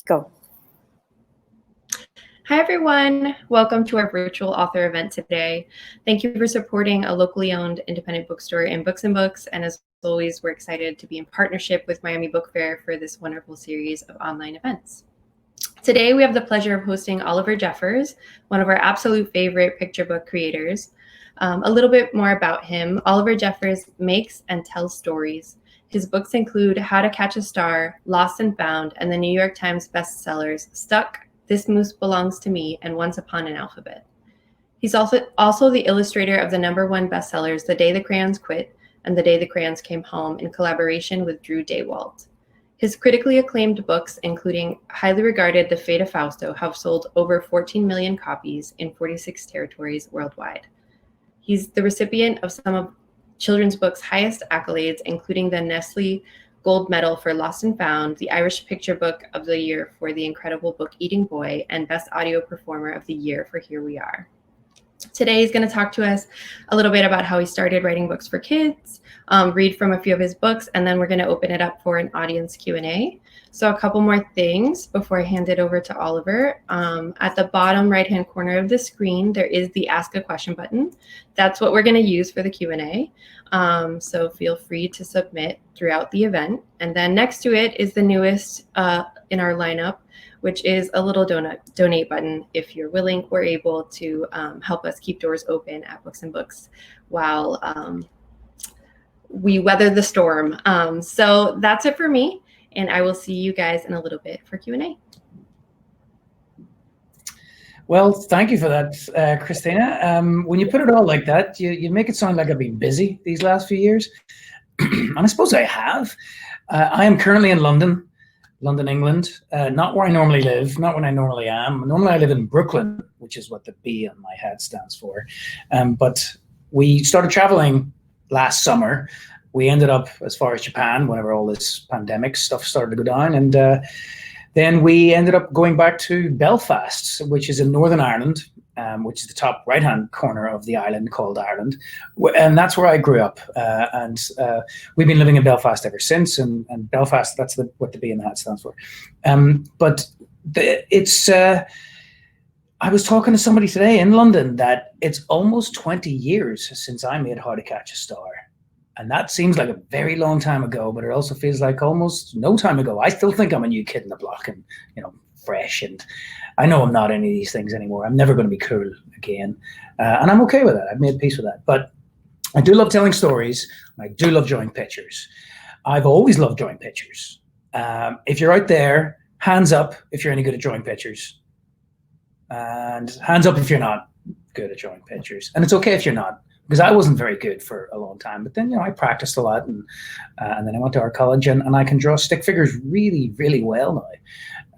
Go. Hi, everyone. Welcome to our virtual author event today. Thank you for supporting a locally owned independent bookstore in Books and Books. And as always, we're excited to be in partnership with Miami Book Fair for this wonderful series of online events. Today, we have the pleasure of hosting Oliver Jeffers, one of our absolute favorite picture book creators. A little bit more about him. Oliver Jeffers makes and tells stories. His books include How to Catch a Star, Lost and Found, and the New York Times bestsellers Stuck, This Moose Belongs to Me, and Once Upon an Alphabet. He's also the illustrator of the #1 bestsellers The Day the Crayons Quit and The Day the Crayons Came Home in collaboration with Drew Daywalt. His critically acclaimed books, including highly regarded The Fate of Fausto, have sold over 14 million copies in 46 territories worldwide. He's the recipient of some of children's books' highest accolades, including the Nestle Gold Medal for Lost and Found, the Irish Picture Book of the Year for The Incredible Book Eating Boy, and Best Audio Performer of the Year for Here We Are. Today he's going to talk to us a little bit about how he started writing books for kids, read from a few of his books, and then we're going to open it up for an audience Q&A. So a couple more things before I hand it over to Oliver. At the bottom right-hand corner of the screen, there is the Ask a Question button. That's what we're going to use for the Q&A. So feel free to submit throughout the event. And then next to it is the newest in our lineup, which is a little donate button if you're willing or able to help us keep doors open at Books and Books while we weather the storm. So that's it for me, and I will see you guys in a little bit for Q&A. Well, thank you for that, Christina. When you put it all like that, you make it sound like I've been busy these last few years. And I suppose I have. I am currently in London, England, not where I normally live, not when I normally am. Normally I live in Brooklyn, which is what the B on my hat stands for. But we started traveling last summer. We ended up as far as Japan whenever all this pandemic stuff started to go down. And then we ended up going back to Belfast, which is in Northern Ireland, which is the top right-hand corner of the island called Ireland. And that's where I grew up. And we've been living in Belfast ever since. And Belfast, that's what the B in the hat stands for. But I was talking to somebody today in London that it's almost 20 years since I made How to Catch a Star. And that seems like a very long time ago, but it also feels like almost no time ago. I still think I'm a new kid in the block and, fresh. And I know I'm not any of these things anymore. I'm never going to be cool again. And I'm okay with that. I've made peace with that. But I do love telling stories. And I do love drawing pictures. I've always loved drawing pictures. If you're out there, hands up if you're any good at drawing pictures. And hands up if you're not good at drawing pictures. And it's okay if you're not. Because I wasn't very good for a long time, but then I practiced a lot, and then I went to art college, and I can draw stick figures really, really well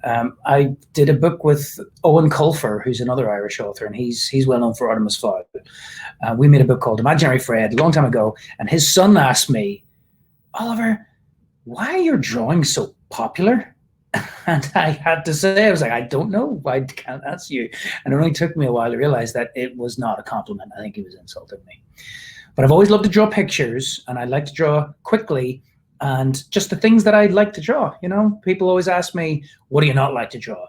now. I did a book with Owen Colfer, who's another Irish author, and he's well known for Artemis Fowl. We made a book called Imaginary Fred a long time ago, and his son asked me, Oliver, why are your drawings so popular? And I had to say, I was like, I don't know. I can't answer you. And it only took me a while to realize that it was not a compliment. I think he was insulting me. But I've always loved to draw pictures, and I like to draw quickly and just the things that I like to draw. People always ask me, what do you not like to draw?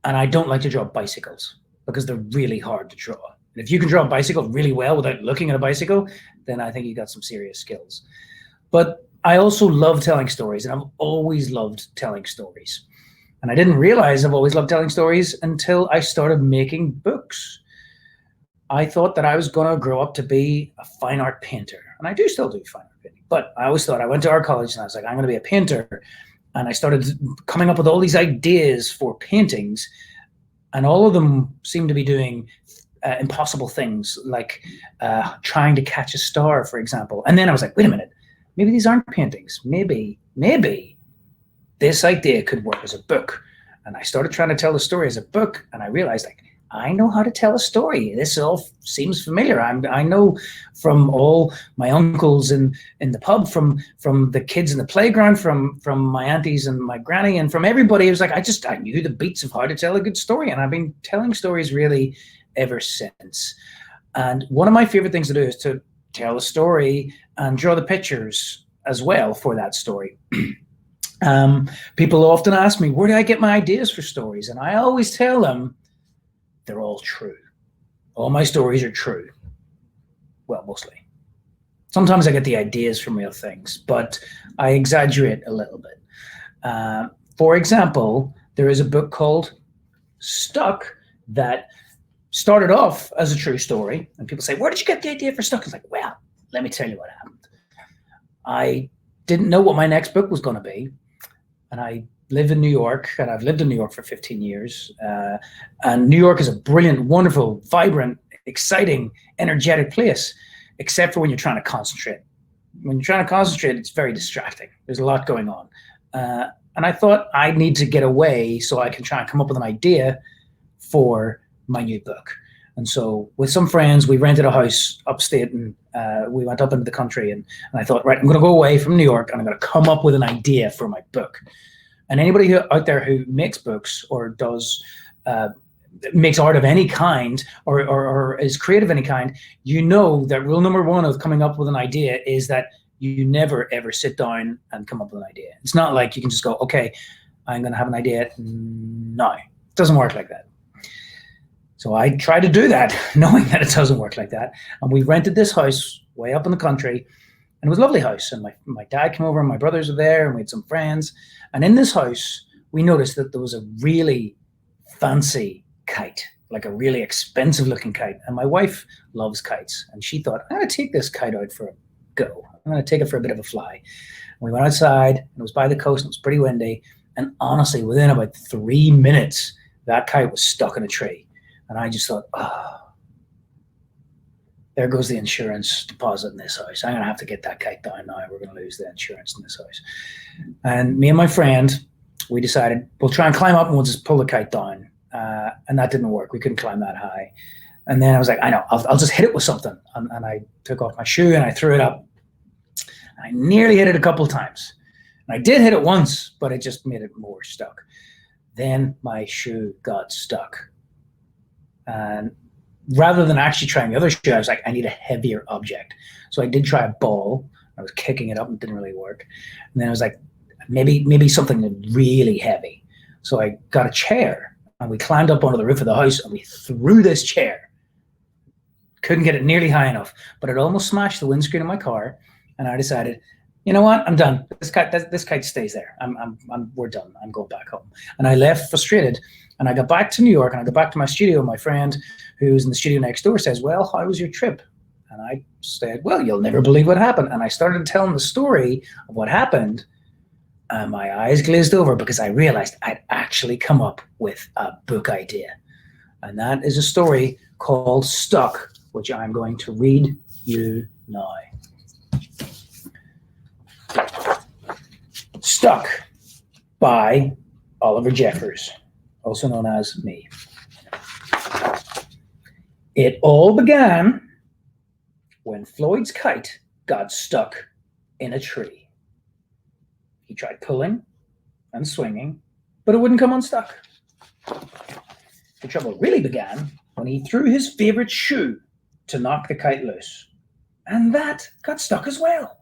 And I don't like to draw bicycles because they're really hard to draw. And if you can draw a bicycle really well without looking at a bicycle, then I think you got some serious skills. But I also love telling stories, and I've always loved telling stories. And I didn't realize I've always loved telling stories until I started making books. I thought that I was going to grow up to be a fine art painter. And I do still do fine art painting. But I always thought, I went to art college and I was like, I'm going to be a painter. And I started coming up with all these ideas for paintings. And all of them seemed to be doing impossible things, like trying to catch a star, for example. And then I was like, wait a minute. Maybe these aren't paintings. Maybe this idea could work as a book. And I started trying to tell the story as a book, and I realized, I know how to tell a story. This all seems familiar. I know from all my uncles in the pub, from the kids in the playground, from my aunties and my granny, and from everybody. It was like I knew the beats of how to tell a good story, and I've been telling stories really ever since. And one of my favorite things to do is to tell a story and draw the pictures as well for that story. People often ask me, where do I get my ideas for stories? And I always tell them they're all true. All my stories are true. Well, mostly. Sometimes I get the ideas from real things, but I exaggerate a little bit. For example, there is a book called Stuck that started off as a true story. And people say, where did you get the idea for Stuck? It's like, well, let me tell you what happened. I didn't know what my next book was going to be. And I live in New York, and I've lived in New York for 15 years. And New York is a brilliant, wonderful, vibrant, exciting, energetic place, except for when you're trying to concentrate. When you're trying to concentrate, it's very distracting. There's a lot going on. And I thought I need to get away so I can try and come up with an idea for my new book. And so with some friends, we rented a house upstate, and we went up into the country. And I thought, right, I'm going to go away from New York, and I'm going to come up with an idea for my book. And anybody out there who makes books or does makes art of any kind, or is creative of any kind, you know that rule number one of coming up with an idea is that you never, ever sit down and come up with an idea. It's not like you can just go, okay, I'm going to have an idea. No, it doesn't work like that. So I tried to do that, knowing that it doesn't work like that. And we rented this house way up in the country, and it was a lovely house. And my dad came over, and my brothers were there, and we had some friends. And in this house, we noticed that there was a really fancy kite, like a really expensive looking kite. And my wife loves kites. And she thought, I'm going to take this kite out for a go. I'm going to take it for a bit of a fly. And we went outside, and it was by the coast, and it was pretty windy. And honestly, within about 3 minutes, that kite was stuck in a tree. And I just thought, oh, there goes the insurance deposit in this house. I'm going to have to get that kite down now. We're going to lose the insurance in this house. And me and my friend, we decided we'll try and climb up, and we'll just pull the kite down. And that didn't work. We couldn't climb that high. And then I was like, I know, I'll just hit it with something. And I took off my shoe, and I threw it up. I nearly hit it a couple of times. And I did hit it once, but it just made it more stuck. Then my shoe got stuck. And rather than actually trying the other shoe, I was like, I need a heavier object. So I did try a ball. I was kicking it up, and it didn't really work. And then I was like, maybe something really heavy. So I got a chair, and we climbed up onto the roof of the house, and we threw this chair. Couldn't get it nearly high enough, but it almost smashed the windscreen of my car. And I decided, you know what? I'm done. This kite stays there. We're done. I'm going back home. And I left frustrated. And I got back to New York, and I got back to my studio. My friend who's in the studio next door says, well, how was your trip? And I said, well, you'll never believe what happened. And I started telling the story of what happened. And my eyes glazed over because I realized I'd actually come up with a book idea. And that is a story called Stuck, which I'm going to read you now. Stuck by Oliver Jeffers, also known as me. It all began when Floyd's kite got stuck in a tree. He tried pulling and swinging, but it wouldn't come unstuck. The trouble really began when he threw his favorite shoe to knock the kite loose, and that got stuck as well.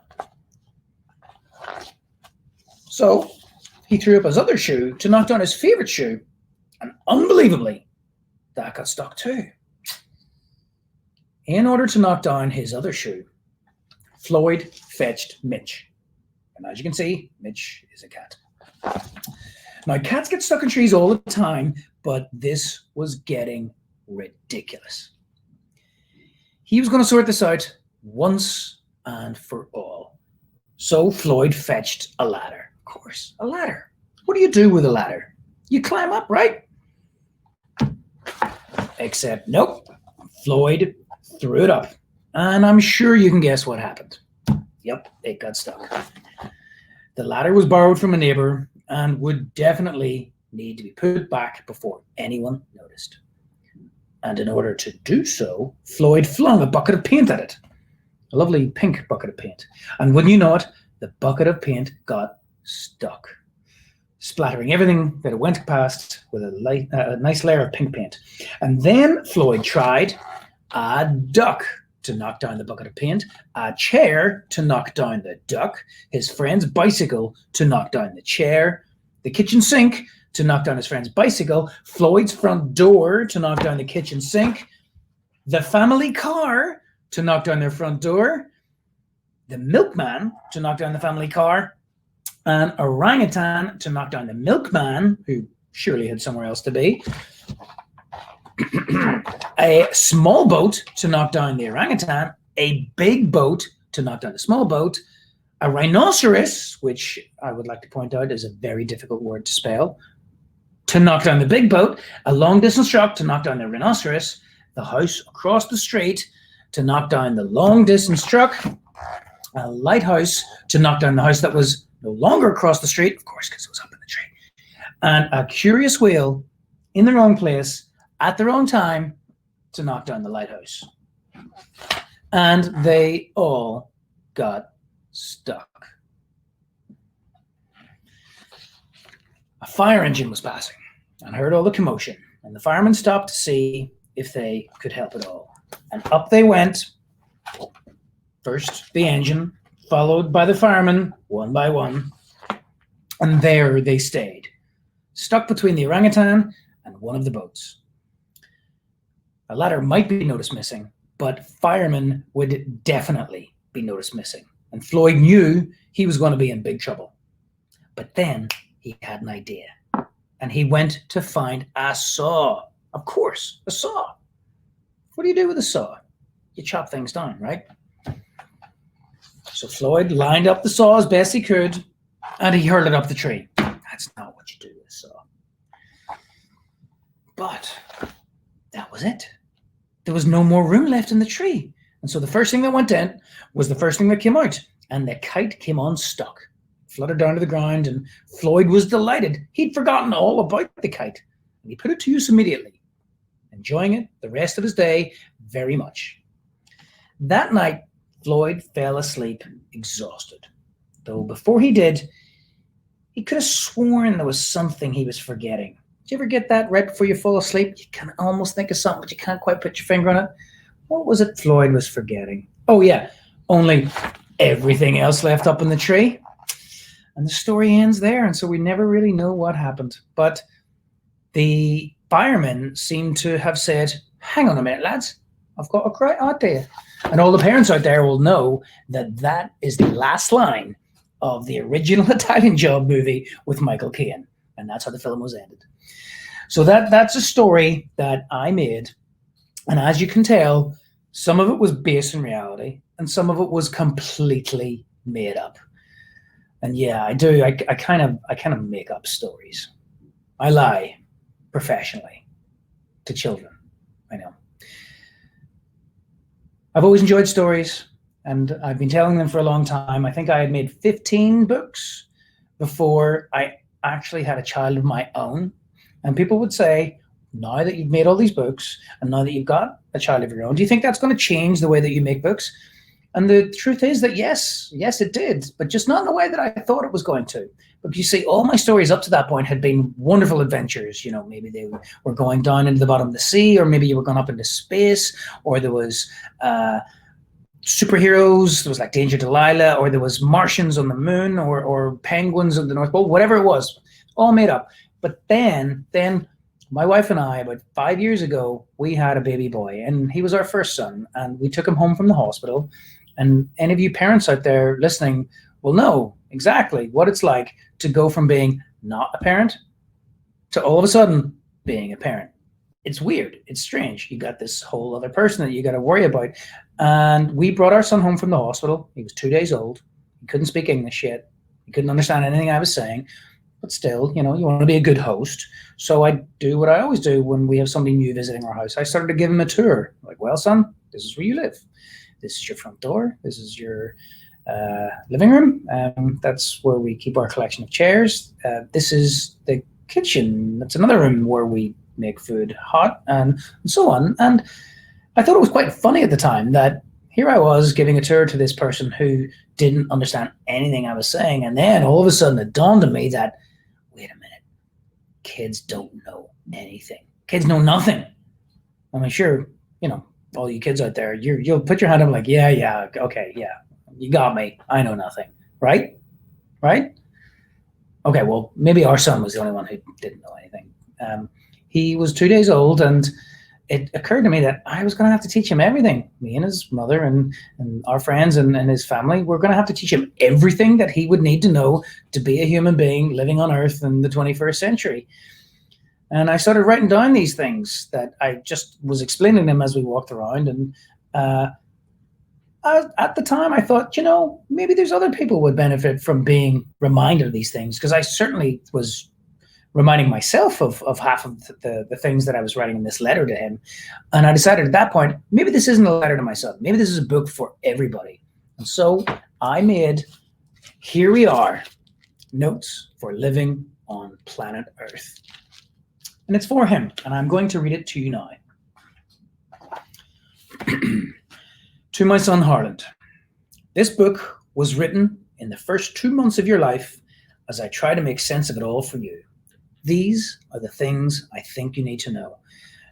So he threw up his other shoe to knock down his favorite shoe, and unbelievably, that got stuck too. In order to knock down his other shoe, Floyd fetched Mitch. And as you can see, Mitch is a cat. Now, cats get stuck in trees all the time, but this was getting ridiculous. He was going to sort this out once and for all. So Floyd fetched a ladder. Of course, a ladder. What do you do with a ladder? You climb up, right? Except, nope. Floyd threw it up. And I'm sure you can guess what happened. Yep, it got stuck. The ladder was borrowed from a neighbor and would definitely need to be put back before anyone noticed. And in order to do so, Floyd flung a bucket of paint at it. A lovely pink bucket of paint. And wouldn't you know it, the bucket of paint got stuck, splattering everything that it went past with a nice layer of pink paint. And then Floyd tried a duck to knock down the bucket of paint, a chair to knock down the duck, his friend's bicycle to knock down the chair, the kitchen sink to knock down his friend's bicycle, Floyd's front door to knock down the kitchen sink, the family car to knock down their front door, the milkman to knock down the family car, an orangutan to knock down the milkman, who surely had somewhere else to be, a small boat to knock down the orangutan, a big boat to knock down the small boat, a rhinoceros, which I would like to point out is a very difficult word to spell, to knock down the big boat, a long-distance truck to knock down the rhinoceros, the house across the street to knock down the long-distance truck, a lighthouse to knock down the house that was no longer across the street, of course, because it was up in the tree, and a curious wheel in the wrong place at the wrong time to knock down the lighthouse. And they all got stuck. A fire engine was passing and heard all the commotion, and the firemen stopped to see if they could help at all. And up they went. First the engine, followed by the firemen, one by one. And there they stayed, stuck between the orangutan and one of the boats. A ladder might be noticed missing, but firemen would definitely be noticed missing. And Floyd knew he was going to be in big trouble. But then he had an idea, and he went to find a saw. Of course, a saw. What do you do with a saw? You chop things down, right? So Floyd lined up the saw as best he could, and he hurled it up the tree. That's not what you do with a saw. But that was it. There was no more room left in the tree. And so the first thing that went in was the first thing that came out, and the kite came unstuck, fluttered down to the ground, and Floyd was delighted. He'd forgotten all about the kite, and he put it to use immediately, enjoying it the rest of his day very much. That night, Floyd fell asleep exhausted, though before he did, he could have sworn there was something he was forgetting. Did you ever get that right before you fall asleep? You can almost think of something, but you can't quite put your finger on it. What was it Floyd was forgetting? Oh yeah, only everything else left up in the tree. And the story ends there, and so we never really know what happened. But the firemen seem to have said, hang on a minute, lads, I've got a great idea. And all the parents out there will know that that is the last line of the original Italian Job movie with Michael Caine. And that's how the film was ended. So that's a story that I made. And as you can tell, some of it was based in reality and some of it was completely made up. And yeah, I do. I kind of make up stories. I lie professionally to children. I know. I've always enjoyed stories, and I've been telling them for a long time. I think I had made 15 books before I actually had a child of my own. And people would say, now that you've made all these books and now that you've got a child of your own, do you think that's going to change the way that you make books? And the truth is that yes, it did, but just not in the way that I thought it was going to. But you see, all my stories up to that point had been wonderful adventures. You know, maybe they were going down into the bottom of the sea, or maybe you were going up into space, or there was superheroes, there was like Danger Delilah, or there was Martians on the moon, or penguins on the North Pole, whatever it was, all made up. But then my wife and I, about 5 years ago, we had a baby boy, and he was our first son, and we took him home from the hospital. And any of you parents out there listening will know exactly what it's like to go from being not a parent to all of a sudden being a parent. It's weird. It's strange. You got this whole other person that you got to worry about. And we brought our son home from the hospital. He was 2 days old. He couldn't speak English yet. He couldn't understand anything I was saying. But still, you know, you want to be a good host. So I do what I always do when we have somebody new visiting our house. I started to give him a tour. Like, well, son, this is where you live. This is your front door. This is your living room. That's where we keep our collection of chairs. This is the kitchen. That's another room where we make food hot, and so on. And I thought it was quite funny at the time that here I was giving a tour to this person who didn't understand anything I was saying. And then all of a sudden it dawned on me that, wait a minute, kids don't know anything. Kids know nothing. I mean, sure, you know, all you kids out there, you'll put your hand up like, yeah, okay, yeah, you got me. I know nothing, right? Right? Okay, well, maybe our son was the only one who didn't know anything. He was 2 days old, and it occurred to me that I was going to have to teach him everything. Me and his mother and our friends and his family, we're going to have to teach him everything that he would need to know to be a human being living on Earth in the 21st century. And I started writing down these things that I just was explaining them as we walked around. And at the time, I thought, maybe there's other people would benefit from being reminded of these things, because I certainly was reminding myself of half of the things that I was writing in this letter to him. And I decided at that point, maybe this isn't a letter to my son. Maybe this is a book for everybody. And so I made Here We Are, Notes for Living on Planet Earth. And it's for him, and I'm going to read it to you now. To my son Harland, this book was written in the first 2 months of your life as I try to make sense of it all for you. These are the things I think you need to know.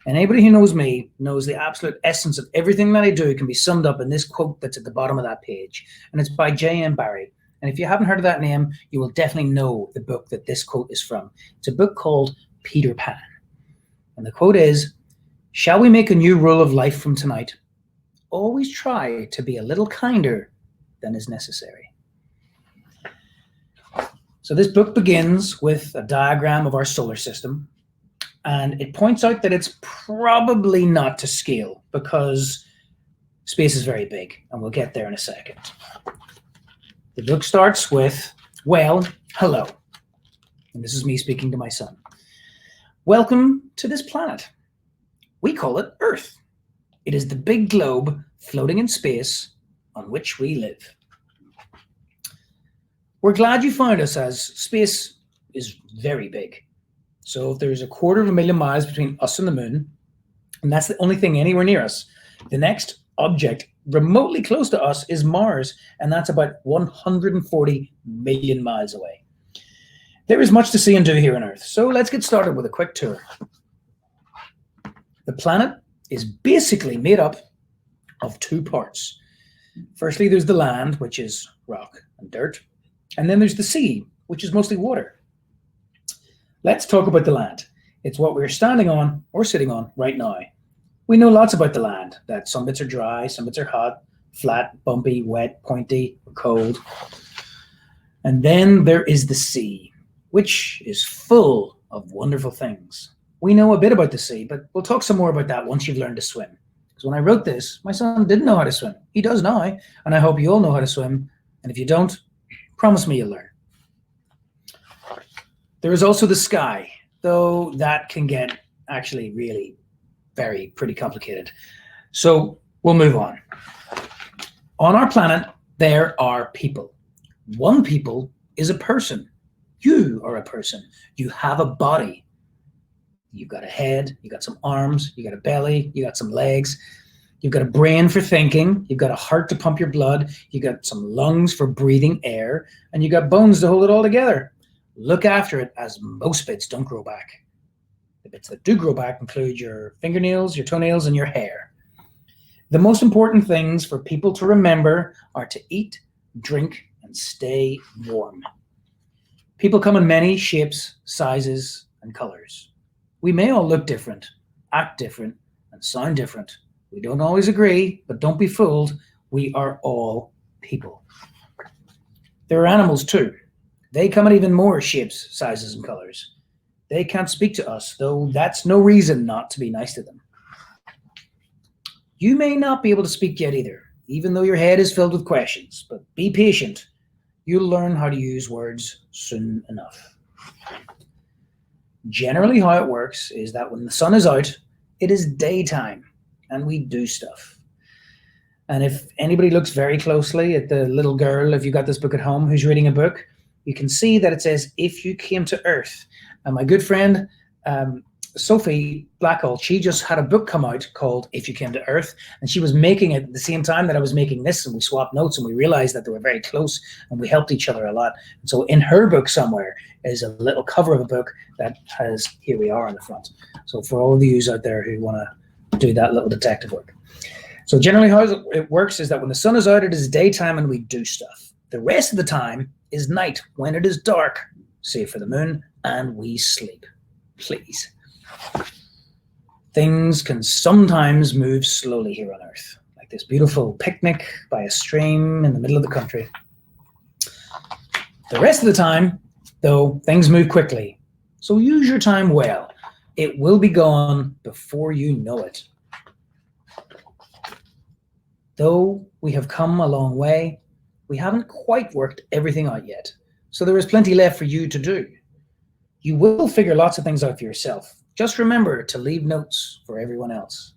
And anybody who knows me knows the absolute essence of everything that I do can be summed up in this quote that's at the bottom of that page. And it's by J.M. Barrie. And if you haven't heard of that name, you will definitely know the book that this quote is from. It's a book called Peter Pan. And the quote is, "Shall we make a new rule of life from tonight? Always try to be a little kinder than is necessary." So this book begins with a diagram of our solar system, and it points out that it's probably not to scale because space is very big, and we'll get there in a second. The book starts with, well, hello. And this is me speaking to my son. Welcome to this planet. We call it Earth. It is the big globe floating in space on which we live. We're glad you found us, as space is very big. So there's 250,000 miles between us and the moon, and that's the only thing anywhere near us. The next object remotely close to us is Mars, and that's about 140 million miles away. There is much to see and do here on Earth, so let's get started with a quick tour. The planet is basically made up of 2 parts. Firstly, there's the land, which is rock and dirt, and then there's the sea, which is mostly water. Let's talk about the land. It's what we're standing on or sitting on right now. We know lots about the land, that some bits are dry, some bits are hot, flat, bumpy, wet, pointy, or cold. And then there is the sea, which is full of wonderful things. We know a bit about the sea, but we'll talk some more about that once you've learned to swim. Because when I wrote this, my son didn't know how to swim. He does now, and I hope you all know how to swim. And if you don't, promise me you'll learn. There is also the sky, though that can get actually really pretty complicated. So we'll move on. On our planet, there are people. One people is a person. You are a person. You have a body. You've got a head, you got some arms, you got a belly, you got some legs, you've got a brain for thinking, you've got a heart to pump your blood, you got some lungs for breathing air, and you got bones to hold it all together. Look after it, as most bits don't grow back. The bits that do grow back include your fingernails, your toenails, and your hair. The most important things for people to remember are to eat, drink, and stay warm. People come in many shapes, sizes, and colors. We may all look different, act different, and sound different. We don't always agree, but don't be fooled. We are all people. There are animals too. They come in even more shapes, sizes, and colors. They can't speak to us, though that's no reason not to be nice to them. You may not be able to speak yet either, even though your head is filled with questions, but be patient. You'll learn how to use words soon enough. Generally, how it works is that when the sun is out, it is daytime and we do stuff. And if anybody looks very closely at the little girl, if you got this book at home, who's reading a book, you can see that it says, "If you came to Earth." And my good friend, Sophie Blackall, she just had a book come out called "If You Came to Earth," and she was making it at the same time that I was making this, and we swapped notes, and we realized that they were very close, and we helped each other a lot. And so in her book somewhere is a little cover of a book that has "Here We Are" on the front. So for all of you out there who want to do that little detective work. So generally how it works is that when the sun is out, it is daytime and we do stuff. The rest of the time is night when it is dark, save for the moon, and we sleep. Please. Things can sometimes move slowly here on Earth, like this beautiful picnic by a stream in the middle of the country. The rest of the time, though, things move quickly. So use your time well. It will be gone before you know it. Though we have come a long way, we haven't quite worked everything out yet. So there is plenty left for you to do. You will figure lots of things out for yourself. Just remember to leave notes for everyone else.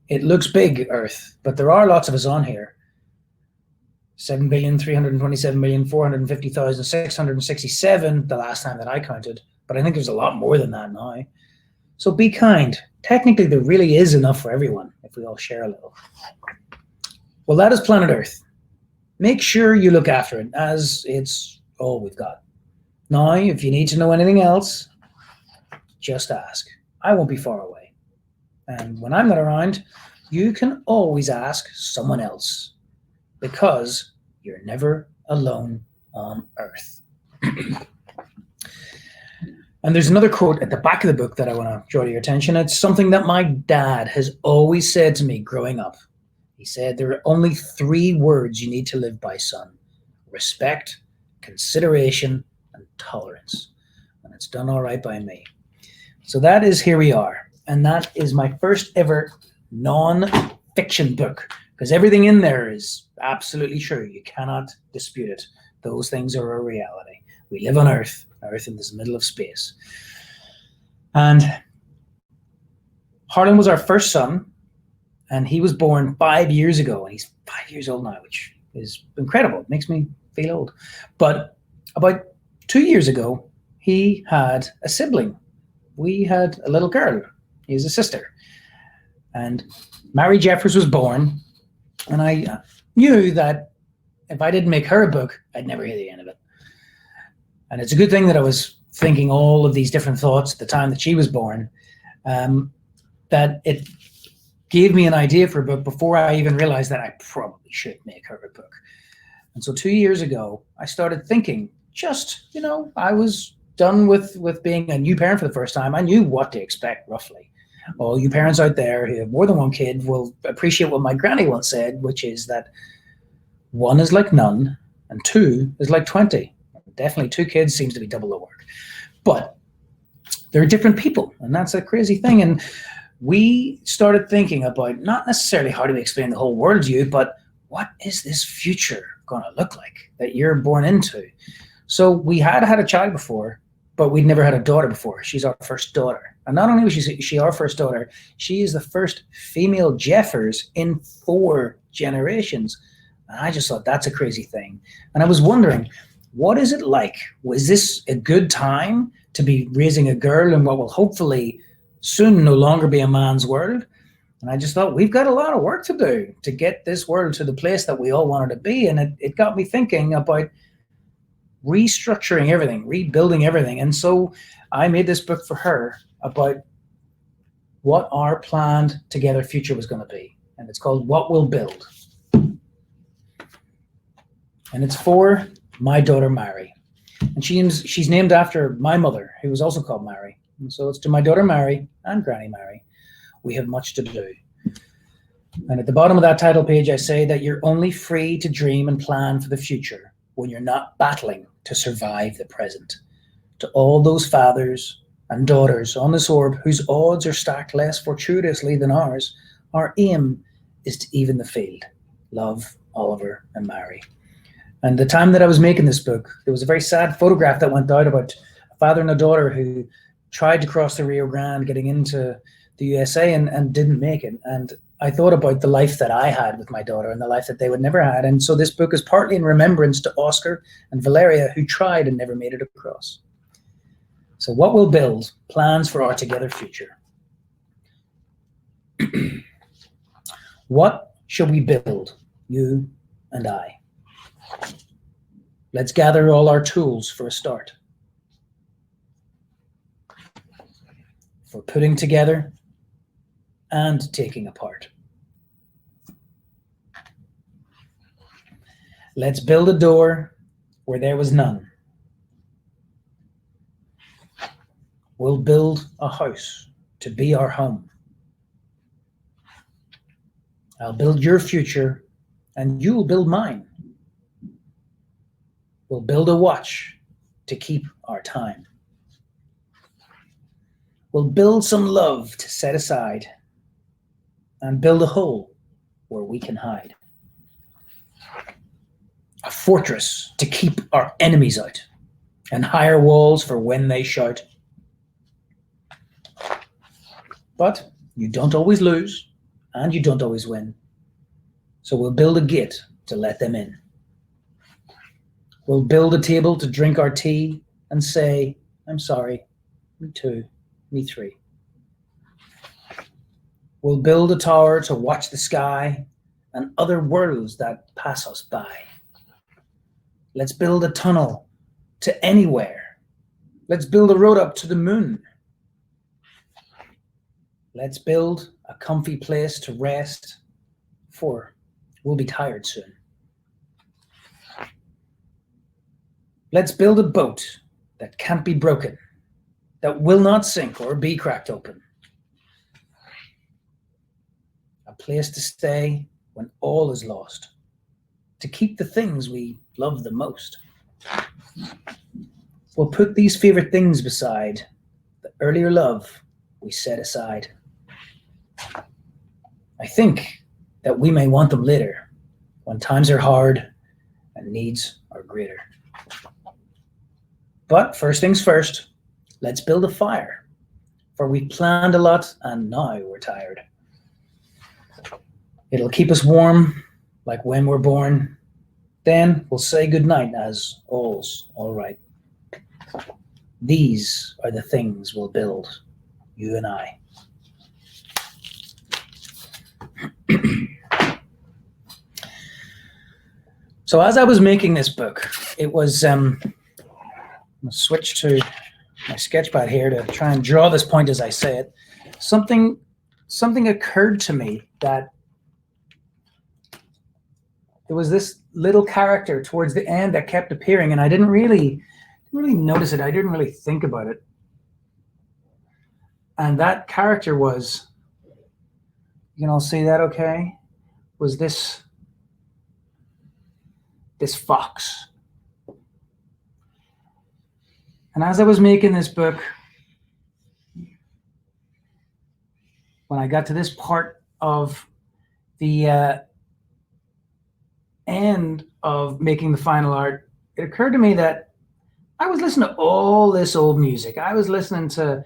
It looks big, Earth, but there are lots of us on here. 7,327,450,667 the last time that I counted, but I think there's a lot more than that now. So be kind. Technically, there really is enough for everyone if we all share a little. Well, that is planet Earth. Make sure you look after it, as it's all we've got. Now, if you need to know anything else, just ask. I won't be far away. And when I'm not around, you can always ask someone else, because you're never alone on Earth. And there's another quote at the back of the book that I want to draw to your attention. It's something that my dad has always said to me growing up. He said, there are only 3 words you need to live by, son. Respect, consideration, and tolerance. And it's done all right by me. So that is Here We Are. And that is my first ever non-fiction book, because everything in there is absolutely true. You cannot dispute it. Those things are a reality. We live on Earth. Earth in this middle of space. And Harlan was our first son, and he was born 5 years ago, and he's 5 years old now, which is incredible. It makes me feel old. But about 2 years ago, he had a sibling. We had a little girl. He has a sister. And Mary Jeffers was born, and I knew that if I didn't make her a book, I'd never hear the end of it. And it's a good thing that I was thinking all of these different thoughts at the time that she was born, that it gave me an idea for a book before I even realized that I probably should make her a book. And so 2 years ago, I started thinking, I was done with being a new parent for the first time. I knew what to expect, roughly. All you parents out there who have more than one kid will appreciate what my granny once said, which is that 1 is like none and 2 is like 20. Definitely 2 kids seems to be double the work. But they're different people, and that's a crazy thing. And we started thinking about not necessarily how do we explain the whole world to you, but what is this future going to look like that you're born into? So we had a child before, but we'd never had a daughter before. She's our first daughter. And not only was she our first daughter, she is the first female Jeffers in 4 generations. And I just thought that's a crazy thing. And I was wondering, what is it like? Was this a good time to be raising a girl in what will hopefully soon no longer be a man's world? And I just thought, we've got a lot of work to do to get this world to the place that we all wanted to be. And it got me thinking about restructuring everything, rebuilding everything. And so I made this book for her about what our planned together future was going to be. And it's called What We'll Build. And it's for my daughter, Mary. And she's named after my mother, who was also called Mary. And so it's to my daughter, Mary, and Granny Mary. We have much to do. And at the bottom of that title page, I say that you're only free to dream and plan for the future when you're not battling to survive the present. To all those fathers and daughters on this orb whose odds are stacked less fortuitously than ours, our aim is to even the field. Love, Oliver, and Mary. And the time that I was making this book, there was a very sad photograph that went out about a father and a daughter who tried to cross the Rio Grande getting into the USA and didn't make it. And I thought about the life that I had with my daughter and the life that they would never had. And so this book is partly in remembrance to Oscar and Valeria, who tried and never made it across. So What We'll Build, plans for our together future. What shall we build, you and I? Let's gather all our tools for a start. For putting together and taking apart. Let's build a door where there was none. We'll build a house to be our home. I'll build your future and you'll build mine. We'll build a watch to keep our time. We'll build some love to set aside and build a hole where we can hide. A fortress to keep our enemies out and higher walls for when they shout. But you don't always lose and you don't always win. So we'll build a gate to let them in. We'll build a table to drink our tea and say, I'm sorry, me too, me three. We'll build a tower to watch the sky and other worlds that pass us by. Let's build a tunnel to anywhere. Let's build a road up to the moon. Let's build a comfy place to rest, for we'll be tired soon. Let's build a boat that can't be broken, that will not sink or be cracked open. A place to stay when all is lost, to keep the things we love the most. We'll put these favorite things beside the earlier love we set aside. I think that we may want them later, when times are hard and needs are greater. But first things first, let's build a fire, for we planned a lot and now we're tired. It'll keep us warm like when we're born. Then we'll say goodnight as all's all right. These are the things we'll build, you and I. So as I was making this book, it was, I'm going to switch to my sketchpad here to try and draw this point as I say it. Something occurred to me that there was this little character towards the end that kept appearing, and I didn't really notice it. I didn't really think about it. And that character was, you can all see that okay? Was this fox. And as I was making this book, when I got to this part of the end of making the final art, it occurred to me that I was listening to all this old music. I was listening to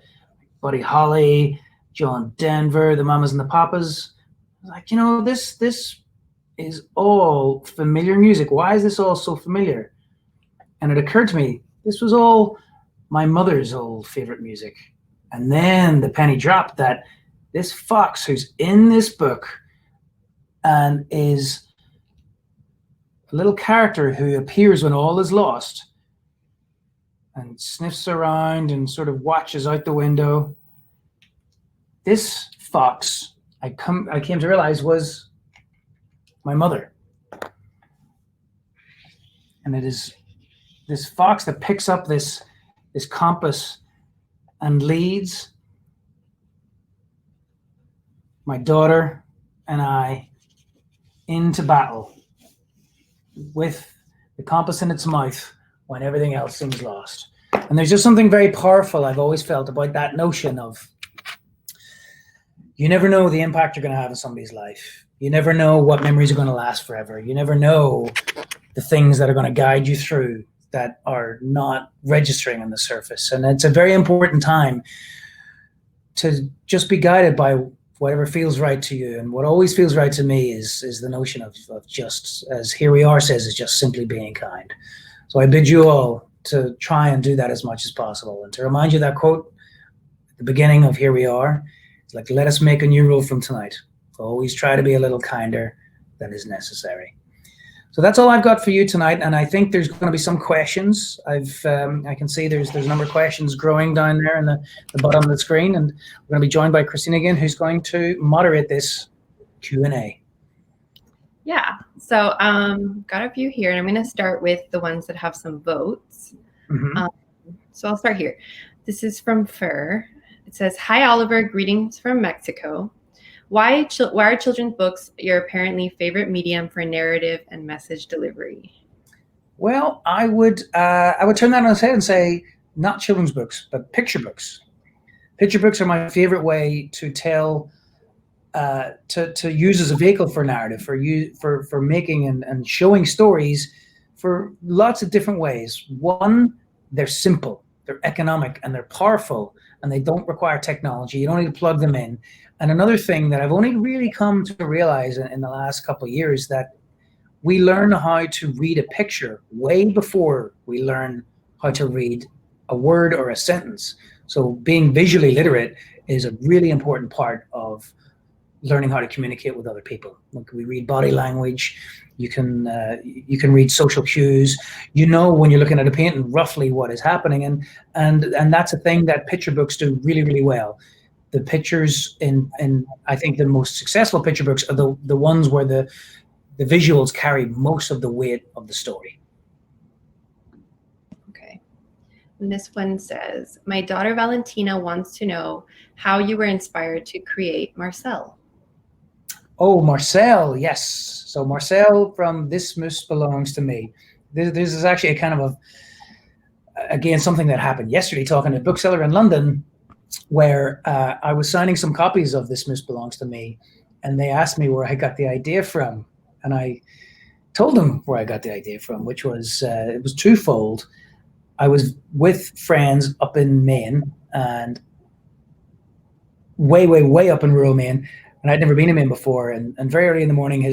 Buddy Holly, John Denver, the Mamas and the Papas. I was like, you know, this is all familiar music. Why is this all so familiar? And it occurred to me, this was all my mother's old favorite music. And then the penny dropped that this fox who's in this book and is a little character who appears when all is lost and sniffs around and sort of watches out the window. This fox, I came to realize, was my mother. And it is this fox that picks up this compass and leads my daughter and I into battle with the compass in its mouth when everything else seems lost. And there's just something very powerful I've always felt about that notion of you never know the impact you're going to have in somebody's life. You never know what memories are going to last forever. You never know the things that are going to guide you through that are not registering on the surface. And it's a very important time to just be guided by whatever feels right to you. And what always feels right to me is the notion of just, as Here We Are says, is just simply being kind. So I bid you all to try and do that as much as possible. And to remind you that quote at the beginning of Here We Are, it's like, let us make a new rule from tonight. Always try to be a little kinder than is necessary. So that's all I've got for you tonight, and I think there's going to be some questions. I can see there's a number of questions growing down there in the bottom of the screen, and we're going to be joined by Christina again, who's going to moderate this Q&A. Yeah, so got a few here, and I'm going to start with the ones that have some votes. Mm-hmm. So I'll start here. This is from Fur. It says, "Hi Oliver, greetings from Mexico. Why are children's books your apparently favorite medium for narrative and message delivery?" Well, I would turn that on its head and say not children's books, but picture books. Picture books are my favorite way to tell, to use as a vehicle for narrative, for making and showing stories for lots of different ways. One, they're simple, they're economic, and they're powerful, and they don't require technology. You don't need to plug them in. And another thing that I've only really come to realize in the last couple of years, that we learn how to read a picture way before we learn how to read a word or a sentence. So being visually literate is a really important part of learning how to communicate with other people. Like, we read body language, you can read social cues. You know when you're looking at a painting roughly what is happening, and that's a thing that picture books do really, really well. The pictures in I think the most successful picture books are the ones where the visuals carry most of the weight of the story. Okay. And this one says, "My daughter Valentina wants to know how you were inspired to create Marcel." Oh, Marcel, yes. So Marcel from This Moose Belongs to Me. This is actually a kind of again, something that happened yesterday, talking to a bookseller in London, where I was signing some copies of This Moose Belongs to Me, and they asked me where I got the idea from. And I told them where I got the idea from, which was, it was twofold. I was with friends up in Maine, and way, way, way up in rural Maine, and I'd never been in Maine before. And very early in the morning,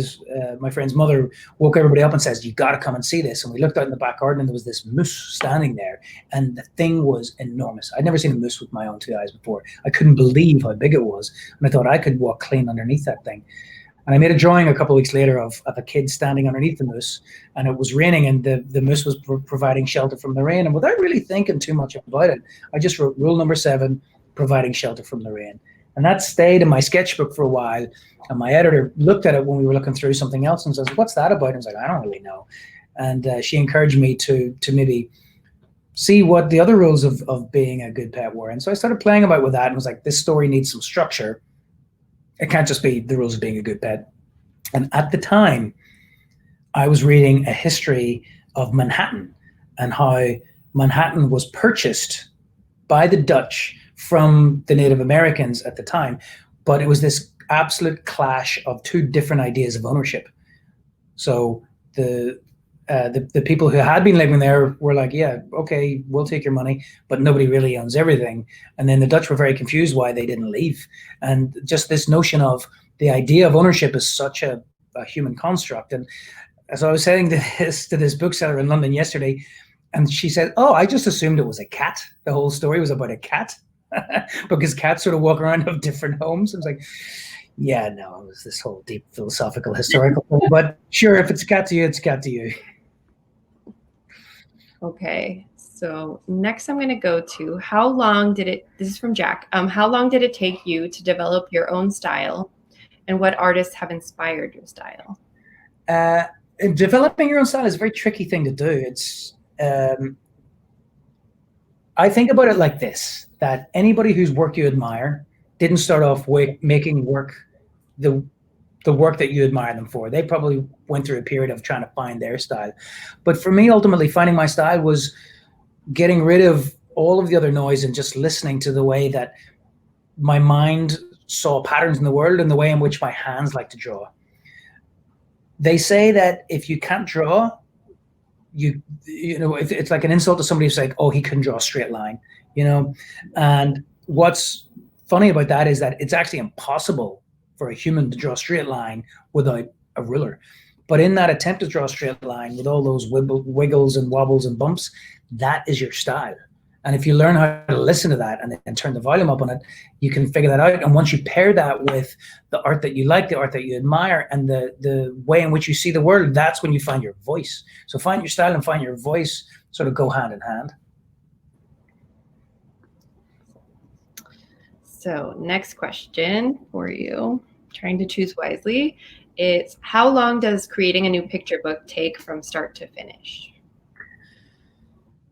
my friend's mother woke everybody up and says, "You got to come and see this." And we looked out in the back garden, and there was this moose standing there, and the thing was enormous. I'd never seen a moose with my own two eyes before. I couldn't believe how big it was, and I thought I could walk clean underneath that thing. And I made a drawing a couple of weeks later of a kid standing underneath the moose, and it was raining, and the moose was providing shelter from the rain. And without really thinking too much about it, I just wrote rule number 7, providing shelter from the rain. And that stayed in my sketchbook for a while. And my editor looked at it when we were looking through something else and says, "What's that about?" And I was like, "I don't really know." And she encouraged me to maybe see what the other rules of being a good pet were. And so I started playing about with that and was like, this story needs some structure. It can't just be the rules of being a good pet. And at the time, I was reading a history of Manhattan and how Manhattan was purchased by the Dutch from the Native Americans at the time. But it was this absolute clash of two different ideas of ownership. So the people who had been living there were like, "Yeah, okay, we'll take your money, but nobody really owns everything." And then the Dutch were very confused why they didn't leave. And just this notion of the idea of ownership is such a human construct. And so I was saying to this bookseller in London yesterday, and she said, "Oh, I just assumed it was a cat. The whole story was about a cat." Because cats sort of walk around of different homes. I was like, yeah, no, it was this whole deep philosophical, historical thing. But sure, if it's a cat to you, it's a cat to you. Okay, so next I'm going to go to, how long did it, this is from Jack, how long did it take you to develop your own style, and what artists have inspired your style? Developing your own style is a very tricky thing to do. It's I think about it like this, that anybody whose work you admire didn't start off making work the work that you admire them for. They probably went through a period of trying to find their style. But for me, ultimately, finding my style was getting rid of all of the other noise and just listening to the way that my mind saw patterns in the world and the way in which my hands like to draw. They say that if you can't draw, you know, it's like an insult to somebody who's like, "Oh, he couldn't draw a straight line," you know. And what's funny about that is that it's actually impossible for a human to draw a straight line without a ruler. But in that attempt to draw a straight line with all those wiggles and wobbles and bumps, that is your style. And if you learn how to listen to that and then turn the volume up on it, you can figure that out. And once you pair that with the art that you like, the art that you admire, and the way in which you see the world, that's when you find your voice. So find your style and find your voice sort of go hand in hand. So next question for you, trying to choose wisely, it's how long does creating a new picture book take from start to finish?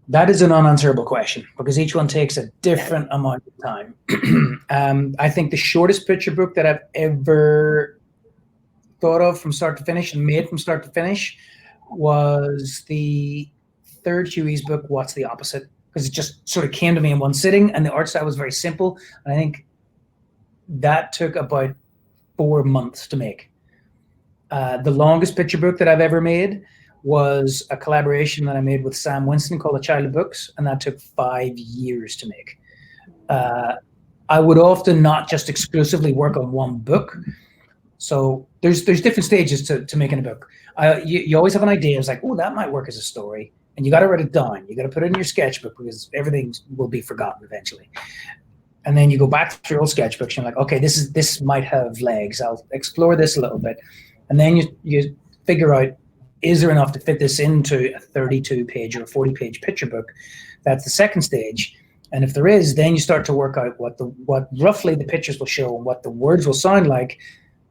That is an unanswerable question because each one takes a different amount of time. I think the shortest picture book that I've ever thought of from start to finish and made from start to finish was the third Huey's book, What's the Opposite? Because it just sort of came to me in one sitting, and the art style was very simple. And I think that took about 4 months to make. The longest picture book that I've ever made was a collaboration that I made with Sam Winston called A Child of Books, and that took 5 years to make. I would often not just exclusively work on one book. So there's different stages to making a book. You always have an idea. It's like, oh, that might work as a story. And you got to write it down. You got to put it in your sketchbook because everything will be forgotten eventually. And then you go back through your old sketchbooks and you're like, okay, this might have legs. I'll explore this a little bit. And then you figure out, is there enough to fit this into a 32-page or a 40-page picture book? That's the second stage. And if there is, then you start to work out what roughly the pictures will show and what the words will sound like.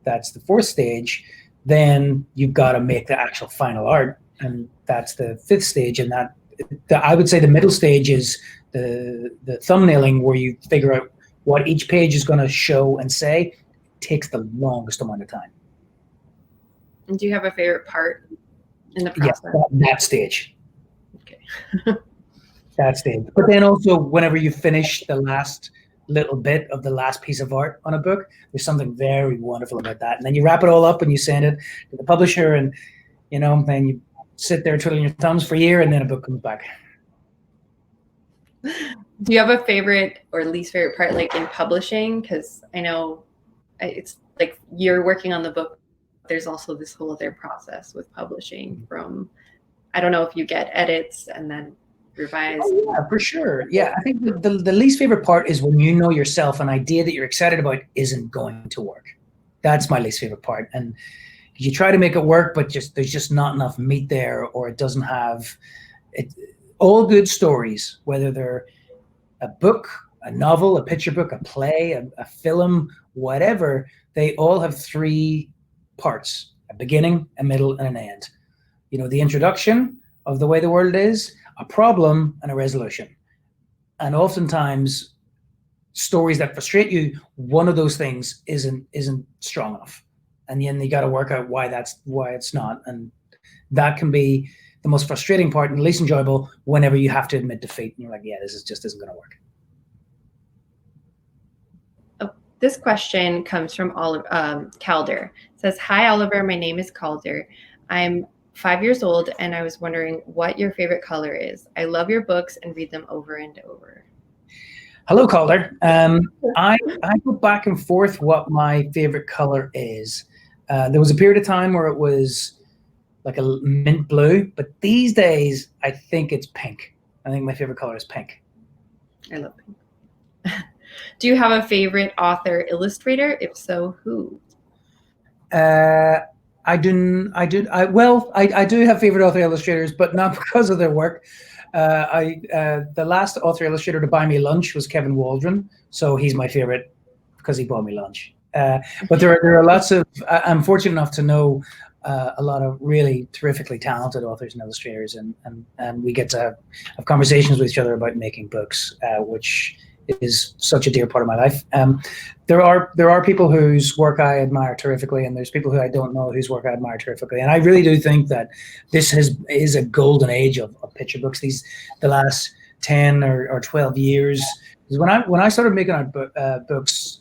That's the fourth stage. Then you've got to make the actual final art, and that's the fifth stage. And I would say the middle stage is the thumbnailing, where you figure out what each page is going to show and say. It takes the longest amount of time. And do you have a favorite part in the process? Yes, that stage. Okay. That stage. But then also, whenever you finish the last little bit of the last piece of art on a book, there's something very wonderful about that. And then you wrap it all up and you send it to the publisher, and then you sit there twiddling your thumbs for a year, and then a book comes back. Do you have a favorite or least favorite part, like in publishing? Because I know it's like you're working on the book. There's also this whole other process with publishing from, I don't know if you get edits and then revise. Oh, yeah, for sure. Yeah, I think the least favorite part is when you know yourself an idea that you're excited about isn't going to work. That's my least favorite part. And you try to make it work, but there's just not enough meat there, or it doesn't have it. All good stories, whether they're a book, a novel, a picture book, a play, a film, whatever, they all have 3 parts: a beginning, a middle, and an end. The introduction of the way the world is, a problem, and a resolution. And oftentimes, stories that frustrate you, one of those things isn't strong enough, and then you got to work out why it's not. And that can be the most frustrating part and least enjoyable whenever you have to admit defeat and you're like, yeah, this just isn't going to work. This question comes from Calder. It says, hi, Oliver. My name is Calder. I'm 5 years old, and I was wondering what your favorite color is. I love your books and read them over and over. Hello, Calder. I go back and forth what my favorite color is. There was a period of time where it was like a mint blue, but these days I think it's pink. I think my favorite color is pink. I love pink. Do you have a favorite author illustrator? If so, who? I do have favorite author illustrators, but not because of their work. The last author illustrator to buy me lunch was Kevin Waldron, so he's my favorite because he bought me lunch. But there are lots of. I'm fortunate enough to know a lot of really terrifically talented authors and illustrators, and we get to have conversations with each other about making books, which is such a dear part of my life. There are people whose work I admire terrifically, and there's people who I don't know whose work I admire terrifically. And I really do think that this is a golden age of picture books. The last 10 or 12 years. Because when I started making out books,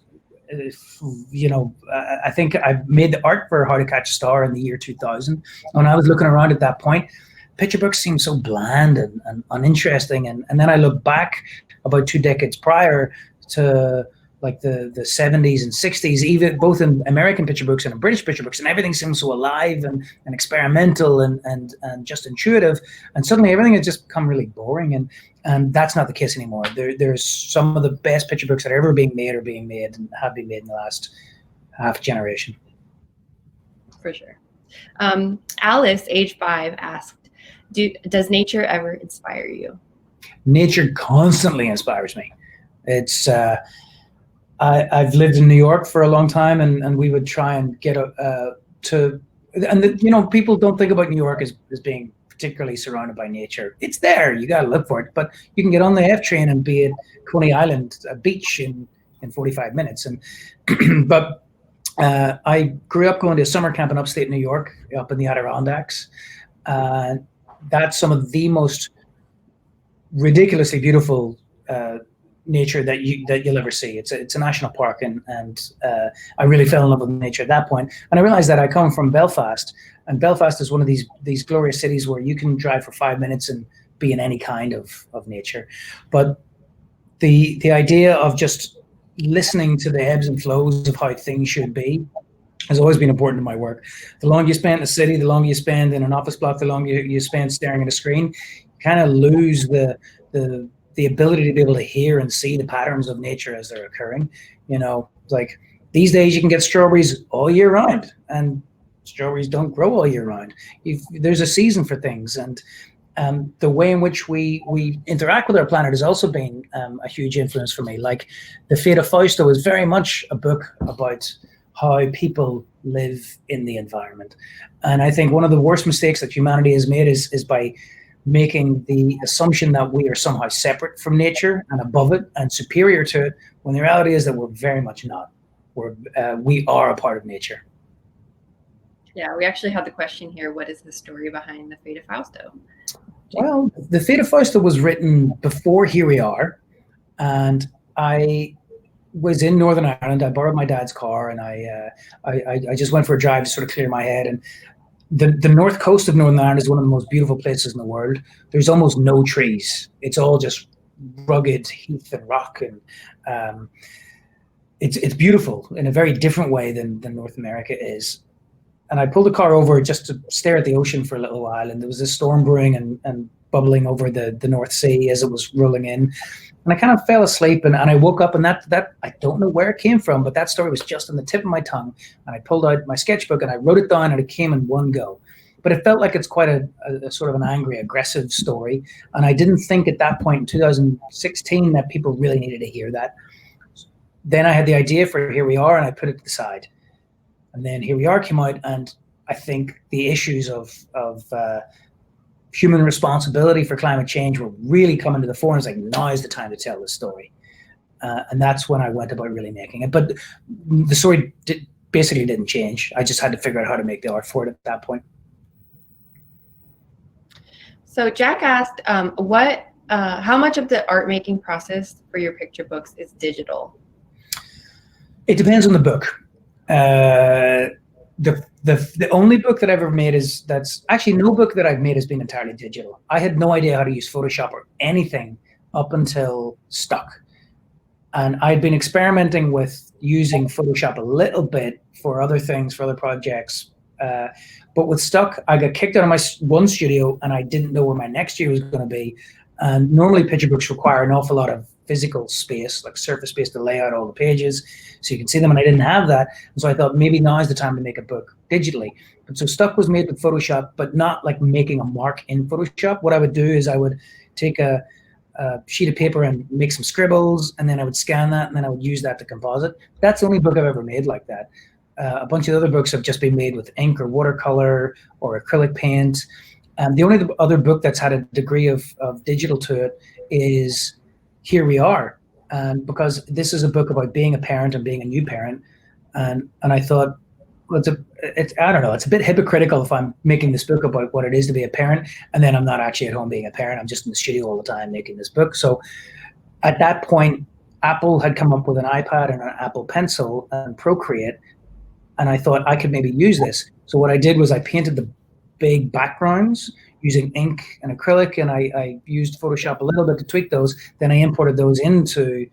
I think I made the art for How to Catch a Star in the year 2000. When I was looking around at that point, picture books seemed so bland and uninteresting. And then I look back about 2 decades prior to like the 70s and 60s, even both in American picture books and in British picture books, and everything seems so alive and experimental and just intuitive. And suddenly everything has just become really boring. And that's not the case anymore. There's some of the best picture books that are ever being made and have been made in the last half generation. For sure. Alice, age 5, asked, does nature ever inspire you? Nature constantly inspires me. It's I've lived in New York for a long time, and we would try and get people don't think about New York as being particularly surrounded by nature. It's there, you got to look for it, but you can get on the F train and be at Coney Island, a beach, in 45 minutes. And but I grew up going to a summer camp in upstate New York, up in the Adirondacks. That's some of the most ridiculously beautiful nature that you'll ever see. It's a national park, and I really fell in love with nature at that point. And I realized that I come from Belfast, and Belfast is one of these glorious cities where you can drive for 5 minutes and be in any kind of nature. But the idea of just listening to the ebbs and flows of how things should be has always been important in my work. The longer you spend in the city, the longer you spend in an office block, the longer you spend staring at a screen, you kind of lose the ability to be able to hear and see the patterns of nature as they're occurring. Like these days you can get strawberries all year round, and strawberries don't grow all year round. There's a season for things, and the way in which we interact with our planet has also been a huge influence for me. Like The Fate of Fausto is very much a book about how people live in the environment. And I think one of the worst mistakes that humanity has made is by making the assumption that we are somehow separate from nature and above it and superior to it, when the reality is that we're very much not. We are a part of nature. Yeah, we actually have the question here, what is the story behind The Fate of Fausto? Well, The Fate of Fausto was written before Here We Are, and I was in Northern Ireland. I borrowed my dad's car, and I just went for a drive to sort of clear my head. And the north coast of Northern Ireland is one of the most beautiful places in the world. There's almost no trees. It's all just rugged heath and rock, and it's beautiful in a very different way than North America is. And I pulled the car over just to stare at the ocean for a little while, and there was a storm brewing and bubbling over the North Sea as it was rolling in. And I kind of fell asleep, and I woke up, and that I don't know where it came from, but that story was just on the tip of my tongue. And I pulled out my sketchbook and I wrote it down, and it came in one go. But it felt like it's quite a sort of an angry, aggressive story. And I didn't think at that point in 2016 that people really needed to hear that. Then I had the idea for Here We Are, and I put it to the side. And then Here We Are came out, and I think the issues of human responsibility for climate change were really coming to the fore. And it's like, now is the time to tell this story. And that's when I went about really making it. But the story basically didn't change. I just had to figure out how to make the art for it at that point. So Jack asked, how much of the art making process for your picture books is digital? It depends on the book. The only book that I've ever made that's actually no book that I've made has been entirely digital. I had no idea how to use Photoshop or anything up until Stuck. And I'd been experimenting with using Photoshop a little bit for other things, for other projects. But with Stuck, I got kicked out of my one studio, and I didn't know where my next studio was going to be. And normally picture books require an awful lot of physical space, like surface space to lay out all the pages so you can see them, and I didn't have that. And so I thought maybe now is the time to make a book digitally. And so Stuck was made with Photoshop, but not like making a mark in Photoshop. What I would do is I would take a sheet of paper and make some scribbles, and then I would scan that, and then I would use that to composite. That's the only book I've ever made like that. A bunch of other books have just been made with ink or watercolor or acrylic paint. The only other book that's had a degree of digital to it is Here We Are, because this is a book about being a parent and being a new parent, and I thought, well, I don't know, it's a bit hypocritical if I'm making this book about what it is to be a parent, and then I'm not actually at home being a parent. I'm just in the studio all the time making this book. So at that point, Apple had come up with an iPad and an Apple Pencil and Procreate, and I thought I could maybe use this. So what I did was I painted the big backgrounds using ink and acrylic, and I used Photoshop a little bit to tweak those. Then I imported those into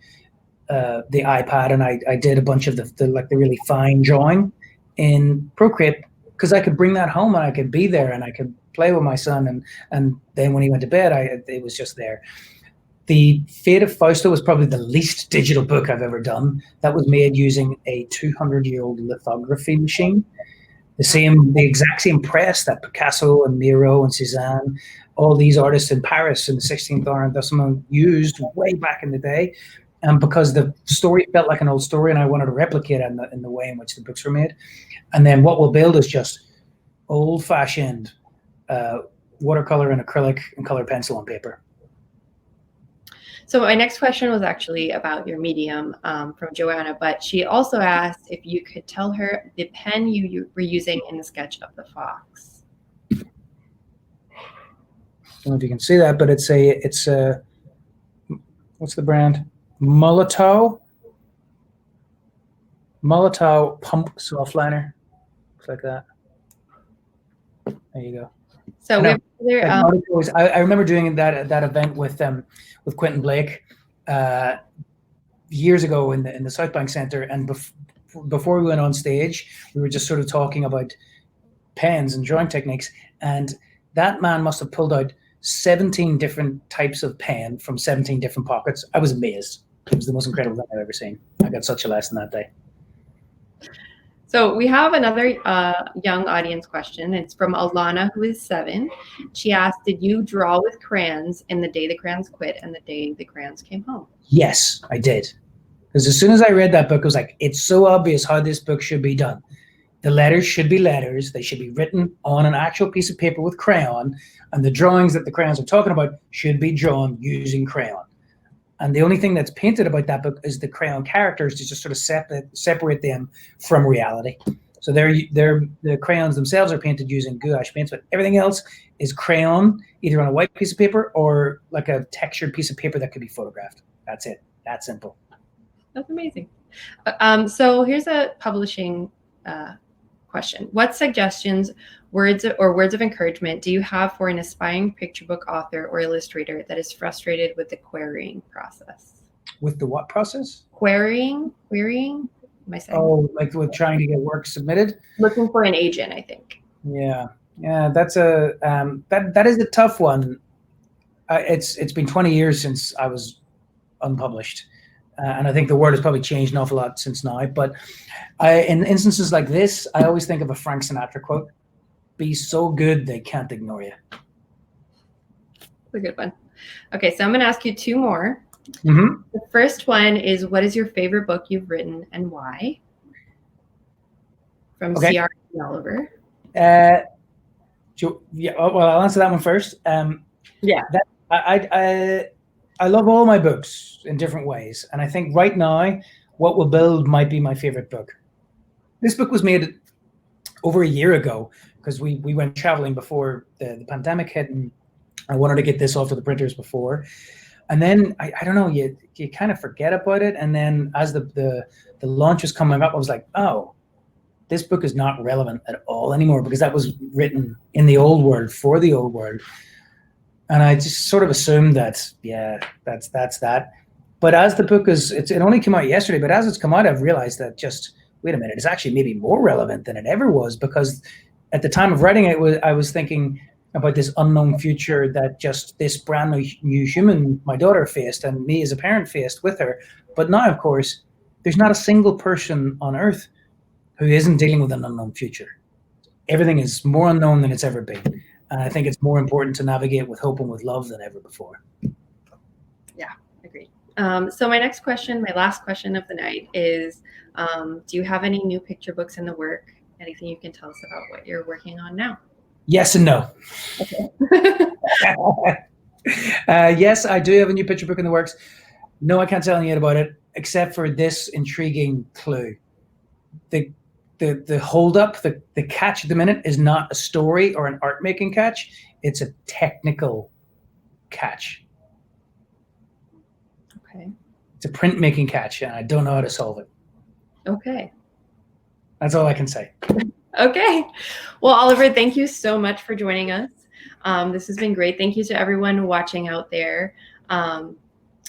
the iPad, and I did a bunch of the really fine drawing in Procreate, because I could bring that home and I could be there and I could play with my son, and then when he went to bed, it was just there. The Fate of Fausto was probably the least digital book I've ever done. That was made using a 200-year-old lithography machine. The exact same press that Picasso and Miro and Cézanne, all these artists in Paris in the 16th arrondissement used way back in the day. And because the story felt like an old story, and I wanted to replicate it in the way in which the books were made. And then what we'll build is just old-fashioned watercolor and acrylic and colored pencil on paper. So my next question was actually about your medium from Joanna, but she also asked if you could tell her the pen you were using in the sketch of the fox. I don't know if you can see that, but it's a what's the brand? Molotow Pump Soft Liner. Looks like that. There you go. So we have I remember doing that event with Quentin Blake years ago in the South Bank Centre, and before we went on stage, we were just sort of talking about pens and drawing techniques, and that man must have pulled out 17 different types of pen from 17 different pockets. I was amazed. It was the most incredible thing I've ever seen. I got such a lesson that day. So we have another young audience question. It's from Alana, who is 7. She asked, did you draw with crayons in The Day the Crayons Quit and The Day the Crayons Came Home? Yes, I did. Because as soon as I read that book, I was like, it's so obvious how this book should be done. The letters should be letters. They should be written on an actual piece of paper with crayon. And the drawings that the crayons are talking about should be drawn using crayon. And the only thing that's painted about that book is the crayon characters, to just sort of separate them from reality. So the crayons themselves are painted using gouache paints, but everything else is crayon, either on a white piece of paper or like a textured piece of paper that could be photographed. That's it. That simple. That's amazing. So here's a publishing question. What suggestions, words of encouragement do you have for an aspiring picture book author or illustrator that is frustrated with the querying process? With the what process? Querying? Am I saying? Oh, like with trying to get work submitted? Looking for an agent, I think. Yeah, that's that is a tough one. It's been 20 years since I was unpublished. And I think the world has probably changed an awful lot since now. But in instances like this, I always think of a Frank Sinatra quote: "Be so good they can't ignore you." That's a good one. Okay, so I'm going to ask you 2 more. Mm-hmm. The first one is, what is your favorite book you've written and why? From C.R. Oliver. Yeah, well, I'll answer that one first. Yeah. I love all my books in different ways. And I think right now, What Will Build might be my favorite book. This book was made over a year ago because we went traveling before the pandemic hit, and I wanted to get this off to the printers before. And then, I don't know, you kind of forget about it. And then as the launch was coming up, I was like, oh, this book is not relevant at all anymore, because that was written in the old world for the old world. And I just sort of assumed that, yeah, that's that. But as the book it only came out yesterday, but as it's come out, I've realized that wait a minute, it's actually maybe more relevant than it ever was, because at the time of writing it, I was thinking about this unknown future that just this brand new human, my daughter, faced, and me as a parent faced with her. But now, of course, there's not a single person on Earth who isn't dealing with an unknown future. Everything is more unknown than it's ever been. And I think it's more important to navigate with hope and with love than ever before. Yeah, agreed. So my last question of the night is, do you have any new picture books in the work? Anything you can tell us about what you're working on now? Yes and no. Okay. Yes, I do have a new picture book in the works. No, I can't tell you yet about it, except for this intriguing clue. The hold up, the catch at the minute is not a story or an art making catch. It's a technical catch. Okay. It's a print making catch, and I don't know how to solve it. Okay. That's all I can say. Okay. Well, Oliver, thank you so much for joining us. This has been great. Thank you to everyone watching out there.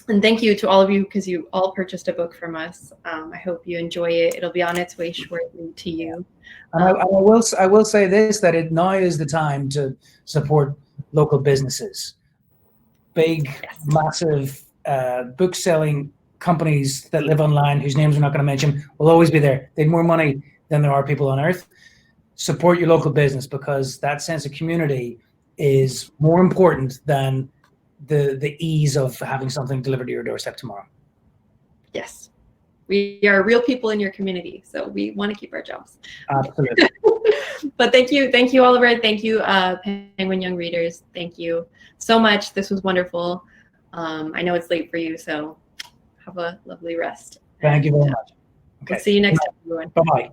And thank you to all of you, because you all purchased a book from us. I hope you enjoy it. It'll be on its way shortly to you. And I will say this, that now is the time to support local businesses. Big, massive book selling companies that live online, whose names we're not going to mention, will always be there. They have more money than there are people on earth. Support your local business, because that sense of community is more important than the ease of having something delivered to your doorstep tomorrow. Yes. We are real people in your community, so we want to keep our jobs. Absolutely. But thank you, Oliver. Thank you, Penguin Young Readers. Thank you so much. This was wonderful. I know it's late for you, so have a lovely rest. Thank you very much. Okay. We'll see you next time, everyone. Bye-bye.